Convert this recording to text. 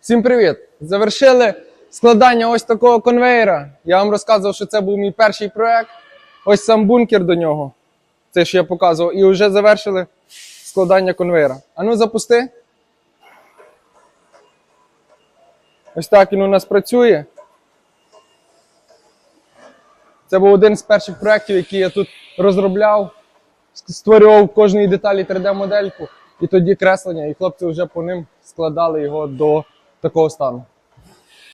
Всім привіт! Завершили складання ось такого конвейера. Я вам розказував, що це був мій перший проект. Ось сам бункер до нього. Це що я показував. І вже завершили складання конвейера. А ну запусти. Ось так він у нас працює. Це був один з перших проєктів, які я тут розробляв. Створював кожної деталі 3D-модельку. І тоді креслення, і хлопці вже по ним складали його до такого стану.